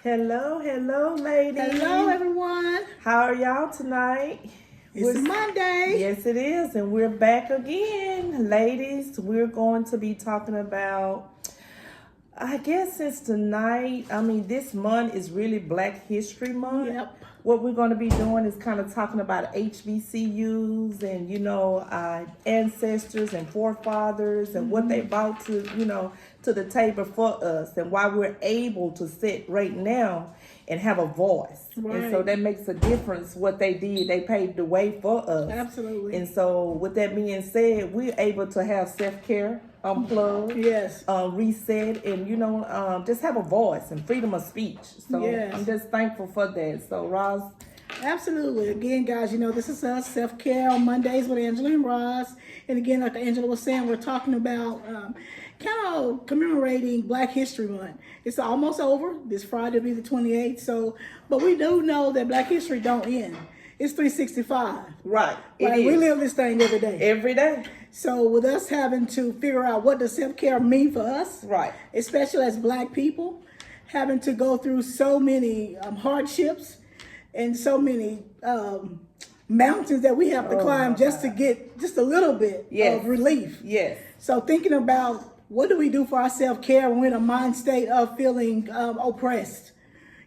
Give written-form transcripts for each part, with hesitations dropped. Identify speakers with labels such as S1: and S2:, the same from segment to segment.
S1: Hello, ladies.
S2: Hello, everyone.
S1: How are y'all tonight?
S2: It's Monday.
S1: Yes, it is, and we're back again. Ladies, we're going to be talking about, I guess since tonight, this month is really Black History Month.
S2: Yep.
S1: What we're going to be doing is kind of talking about HBCUs and, our ancestors and forefathers and what they brought to, to the table for us and why we're able to sit right now and have a voice.
S2: Right.
S1: And so that makes a difference what they did. They paved the way for us.
S2: Absolutely.
S1: And so with that being said, we're able to have self-care, unplug,
S2: Yes.
S1: reset, and, just have a voice and freedom of speech. So
S2: Yes.
S1: I'm just thankful for that. So Roz.
S2: Absolutely. Again, guys, this is us, Self-Care on Mondays with Angela and Roz. And again, like Angela was saying, we're talking about kind of commemorating Black History Month. It's almost over. This Friday will be the 28th. But we do know that Black history don't end. It's 365.
S1: Right.
S2: We live this thing every day.
S1: Every day.
S2: So with us having to figure out what does self-care mean for us,
S1: right,
S2: especially as Black people, having to go through so many hardships and so many mountains that we have to climb just to get just a little bit of relief.
S1: Yes.
S2: So thinking about what do we do for our self-care when we're in a mind state of feeling oppressed?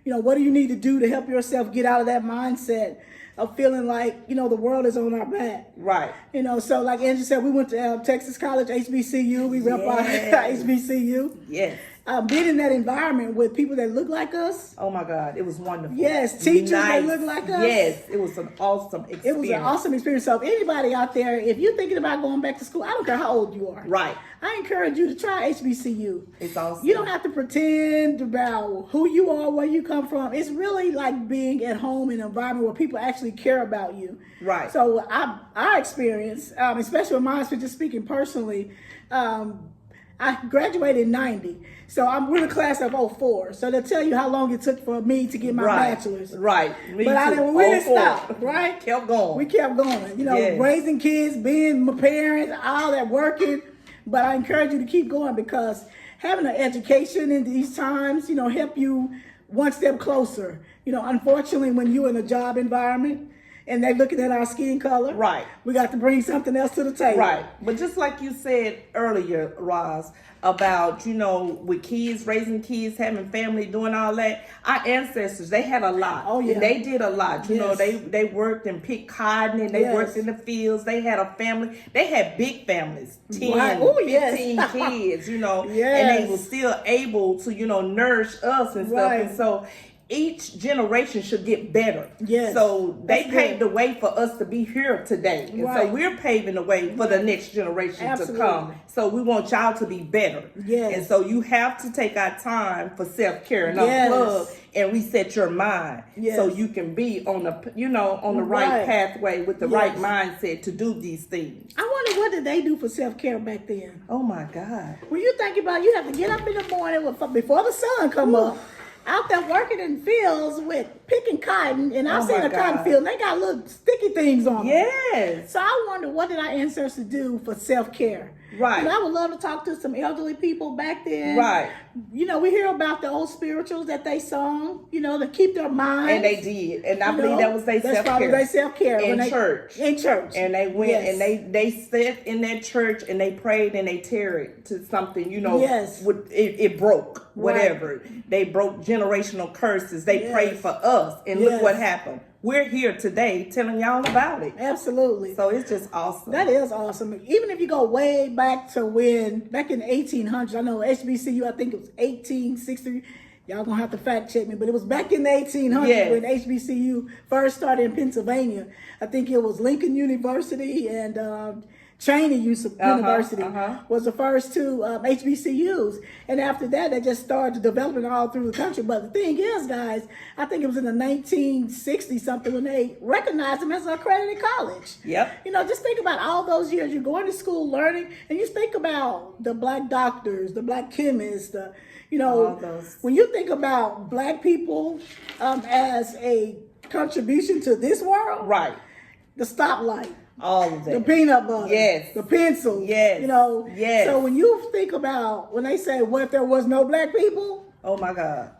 S2: What do you need to do to help yourself get out of that mindset of feeling like, the world is on our back.
S1: Right.
S2: So like Angie said, we went to Texas College, HBCU. We rep our HBCU.
S1: Yes.
S2: Being in that environment with people that look like us.
S1: Oh my God, it was wonderful.
S2: Yes, teachers that look like us.
S1: Yes, it was an awesome experience.
S2: It was an awesome experience. So if anybody out there, if you're thinking about going back to school, I don't care how old you are.
S1: Right.
S2: I encourage you to try HBCU.
S1: It's awesome.
S2: You don't have to pretend about who you are, where you come from. It's really like being at home in an environment where people actually care about you.
S1: Right.
S2: So our experience, especially with mine, just speaking personally, I graduated in 90. So we're the class of 04. So they'll tell you how long it took for me to get my bachelor's.
S1: Right.
S2: Me but we didn't stop, right?
S1: Kept going.
S2: We kept going. Raising kids, being my parents, all that working. But I encourage you to keep going because having an education in these times, help you one step closer. Unfortunately, when you're in a job environment, and they're looking at our skin color.
S1: Right.
S2: We got to bring something else to the table.
S1: Right. But just like you said earlier, Roz, about, with kids, raising kids, having family, doing all that, our ancestors, they had a lot.
S2: Oh, yeah.
S1: And they did a lot.
S2: Yes.
S1: They worked and picked cotton and they worked in the fields. They had a family. They had big families, 10, 15 kids,
S2: Yes.
S1: And they were still able to, nourish us and stuff. And so each generation should get better.
S2: Yes.
S1: So they paved the way for us to be here today. And so we're paving the way for the next generation to come. So we want y'all to be better.
S2: Yes.
S1: And so you have to take our time for self-care and unplug and reset your mind.
S2: Yes.
S1: So you can be on the right pathway with the right mindset to do these things.
S2: I wonder what did they do for self-care back then?
S1: Oh my God.
S2: When you think about it, you have to get up in the morning before the sun come up. Out there working in fields with picking cotton, and I've seen a cotton field, and they got little sticky things on them.
S1: Yes.
S2: So I wonder, what did our ancestors do for self-care?
S1: Right.
S2: I would love to talk to some elderly people back then.
S1: Right.
S2: We hear about the old spirituals that they sung, to keep their minds.
S1: And they did. And I believe that was their self-care.
S2: That's probably their self-care.
S1: In church.
S2: In church.
S1: And they went and they sat in that church and they prayed and they tarried to something, it broke, whatever. They broke generational curses. They prayed for us. And look what happened. We're here today telling y'all about it.
S2: Absolutely.
S1: So it's just awesome.
S2: That is awesome. Even if you go way back to back in the 1800s, I know HBCU, I think it was 1860. Y'all gonna have to fact check me, but it was back in the 1800s when HBCU first started in Pennsylvania. I think it was Lincoln University and Cheney University was the first two HBCUs. And after that, they just started developing all through the country. But the thing is, guys, I think it was in the 1960s something when they recognized them as an accredited college.
S1: Yep.
S2: Just think about all those years you're going to school learning, and you think about the Black doctors, the Black chemists, when you think about Black people as a contribution to this world,
S1: right?
S2: The stoplight.
S1: All of that.
S2: The peanut butter.
S1: Yes.
S2: The pencils.
S1: Yes.
S2: Yes. So when you think about, when they say, what if there was no Black people?
S1: Oh my God.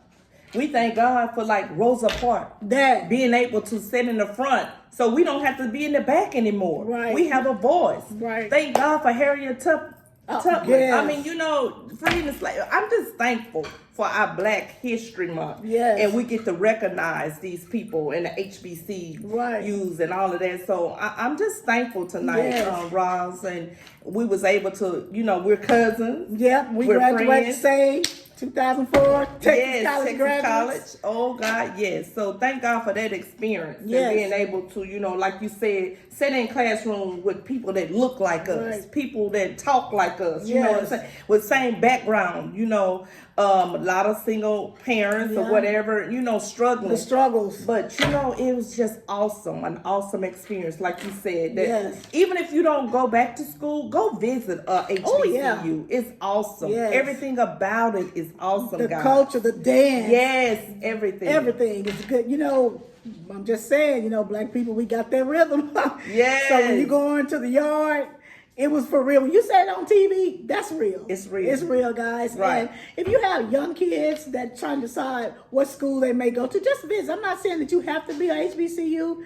S1: We thank God for like Rosa Parks
S2: That.
S1: being able to sit in the front, so we don't have to be in the back anymore.
S2: Right.
S1: We have a voice.
S2: Right.
S1: Thank God for Harriet Tubman.
S2: Yes.
S1: I mean, you know, freedom is like, I'm just thankful for our Black History Month.
S2: Yes.
S1: And we get to recognize these people in the HBCUs
S2: Right.
S1: and all of that. So I'm just thankful tonight,
S2: Yes.
S1: Roz, and we was able to, you know, we're cousins.
S2: Yep, we
S1: We're
S2: graduated
S1: friends.
S2: same 2004 Texas
S1: Yes,
S2: College
S1: Texas
S2: graduates.
S1: College. Oh God, yes. So thank God for that experience
S2: Yes.
S1: and being able to, you know, like you said, sit in classrooms with people that look like us,
S2: Right.
S1: people that talk like us, you know what I'm
S2: Yes.
S1: saying, with same background, you know, a lot of single parents or
S2: Yeah.
S1: whatever, you know, struggling.
S2: The struggles.
S1: But you know, it was just awesome, an awesome experience, like you said. That
S2: Yes.
S1: even if you don't go back to school, go visit HBCU.
S2: Oh, yeah.
S1: It's awesome.
S2: Yes.
S1: Everything about it is awesome,
S2: The
S1: guys.
S2: culture, the dance.
S1: Yes, everything.
S2: Everything is good. You know, I'm just saying, you know, Black people, we got that rhythm.
S1: Yes.
S2: So when you go into the yard, it was for real. When you say it on TV, that's real.
S1: It's real.
S2: It's real, guys.
S1: Right.
S2: And if you have young kids that trying to decide what school they may go to, just visit. I'm not saying that you have to be a HBCU,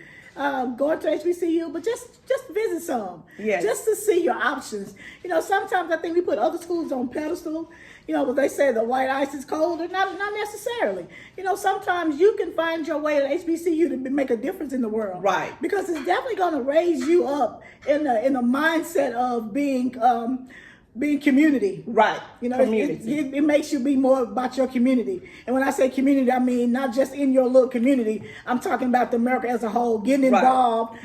S2: going to HBCU, but just visit some.
S1: Yes.
S2: Just to see your options. You know, sometimes I think we put other schools on pedestal. You know, but they say the white ice is colder. Not necessarily. You know, sometimes you can find your way at HBCU to make a difference in the world.
S1: Right.
S2: Because it's definitely going to raise you up in the mindset of being community.
S1: Right.
S2: You know,
S1: Community.
S2: it makes you be more about your community. And when I say community, I mean not just in your little community. I'm talking about the America as a whole, getting involved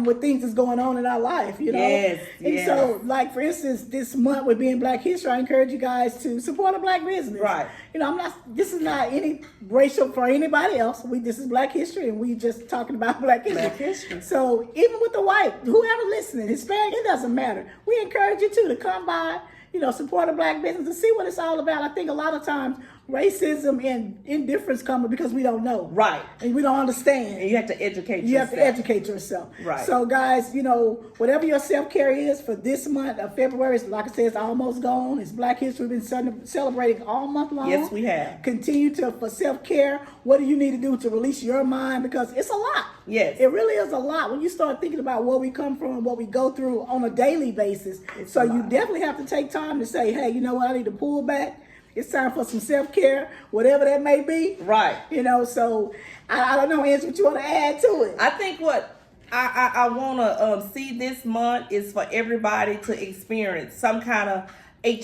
S2: with things that's going on in our life, you know?
S1: Yes,
S2: And
S1: yes.
S2: so, like, for instance, this month with being Black History, I encourage you guys to support a Black business.
S1: Right.
S2: You know, this is not any racial for anybody else. This is Black History, and we just talking about Black History.
S1: Black history.
S2: So even with the white, whoever listening, Hispanic, it doesn't matter. We encourage you to come by, you know, support a Black business and see what it's all about. I think a lot of times racism and indifference come because we don't know.
S1: Right.
S2: And we don't understand.
S1: And you have to educate
S2: You
S1: yourself.
S2: have to educate yourself.
S1: Right.
S2: So, guys, you know, whatever your self-care is for this month of February, like I said, it's almost gone. It's Black History. We've been celebrating all month long.
S1: Yes, we have.
S2: Continue for self-care. What do you need to do to release your mind? Because it's a lot.
S1: Yes.
S2: It really is a lot when you start thinking about where we come from and what we go through on a daily basis.
S1: It's
S2: So
S1: a
S2: you
S1: lot.
S2: definitely have to take time to say, hey, you know what? I need to pull back. It's time for some self-care, whatever that may be.
S1: Right.
S2: You know, so I don't know, Ange, what you want to add to it.
S1: I think what I want to see this month is for everybody to experience some kind of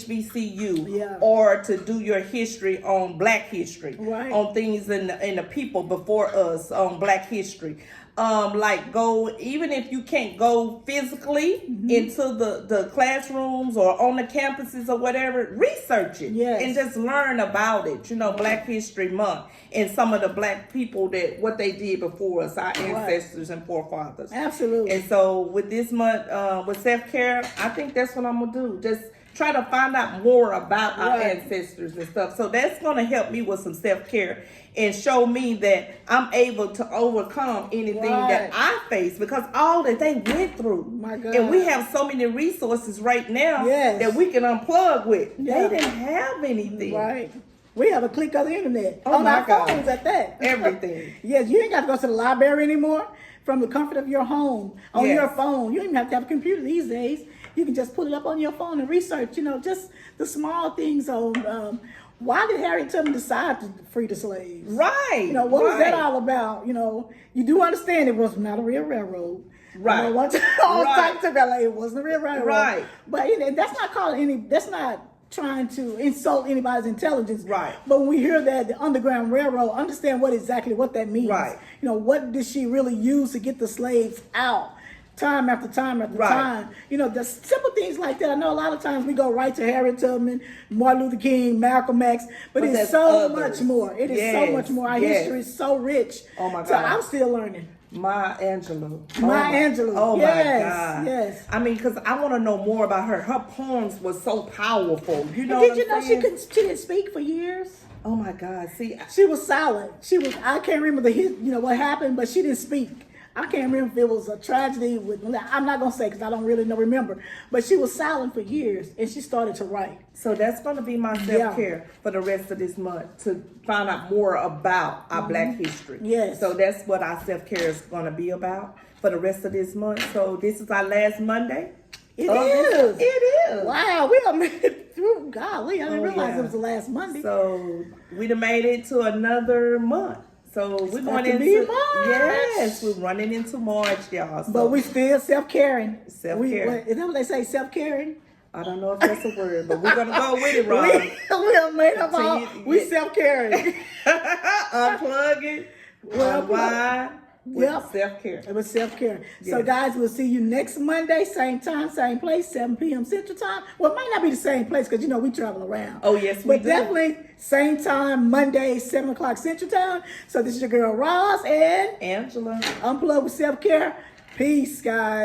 S1: HBCU
S2: Yeah.
S1: or to do your history on Black history,
S2: Right.
S1: on things in the people before us on Black history. Like go, even if you can't go physically into the classrooms or on the campuses or whatever, research it
S2: Yes.
S1: and just learn about it. You know, Black History Month and some of the Black people that what they did before us, our ancestors and forefathers.
S2: Absolutely.
S1: And so with this month, with self-care, I think that's what I'm gonna do. Just try to find out more about our
S2: Right.
S1: ancestors and stuff. So that's gonna help me with some self-care and show me that I'm able to overcome anything that
S2: Right.
S1: I face because all that they went through.
S2: My God.
S1: And we have so many resources right now
S2: Yes.
S1: that we can unplug with.
S2: Yeah.
S1: They didn't have anything.
S2: Right. We have a click of the internet
S1: Oh
S2: on
S1: my
S2: our
S1: God.
S2: phones at that.
S1: Everything.
S2: Yes, you ain't got to go to the library anymore. From the comfort of your home, on
S1: Yes.
S2: your phone. You don't even have to have a computer these days. You can just pull it up on your phone and research, you know, just the small things on why did Harriet Tubman decide to free the slaves?
S1: Right.
S2: You know, what was
S1: right.
S2: that all about? You know, you do understand it was not a real railroad.
S1: Right.
S2: You know, once all
S1: Right.
S2: talk to LA, it wasn't a real railroad.
S1: Right.
S2: But you know, that's not trying to insult anybody's intelligence.
S1: Right.
S2: But when we hear that the Underground Railroad, understand exactly what that means.
S1: Right.
S2: You know, what did she really use to get the slaves out? Time after time after
S1: Right.
S2: time. You know, the simple things like that. I know a lot of times we go right to Harriet Tubman, Martin Luther King, Malcolm X, but it's
S1: there's
S2: so
S1: others.
S2: much more. It is so
S1: Yes,
S2: much more. Our
S1: yes.
S2: history is so rich.
S1: Oh my
S2: So
S1: God.
S2: I'm still learning.
S1: Maya Angelou.
S2: Maya Angelou.
S1: Oh
S2: Yes,
S1: my God.
S2: yes.
S1: I mean, because I want to know more about her. Her poems were so powerful. You know
S2: Did
S1: what
S2: you
S1: I'm
S2: know she
S1: saying?
S2: didn't speak for years?
S1: Oh my God. See,
S2: She was silent. I can't remember what happened, but she didn't speak I can't remember if it was a tragedy with, I'm not going to say because I don't really remember, but she was silent for years and she started to write.
S1: So that's going to be my self-care for the rest of this month, to find out more about our Black history.
S2: Yes.
S1: So that's what our self-care is going to be about for the rest of this month. So this is our last Monday.
S2: It is.
S1: It is.
S2: Wow, we done made it through. Golly, I didn't realize it was the last Monday.
S1: So we done made it to another month. So we're going
S2: into
S1: into
S2: March.
S1: Yes, we're running into March, y'all. So
S2: But we still self-caring.
S1: Self-care.
S2: Is that what they say, self-caring?
S1: I don't know if that's a word, but we're gonna go with it, Ron.
S2: We have made up all. We self-caring.
S1: Unplugging, unwind, with self-care.
S2: It was self-care. So
S1: Yes.
S2: guys, we'll see you next Monday, same time, same place, 7 p.m. Central Time. Well, it might not be the same place because we travel around.
S1: Oh yes, we
S2: But
S1: do.
S2: definitely same time, Monday, 7 o'clock Central Time. So this is your girl Roz and
S1: Angela.
S2: Unplug with Self-Care. Peace, guys.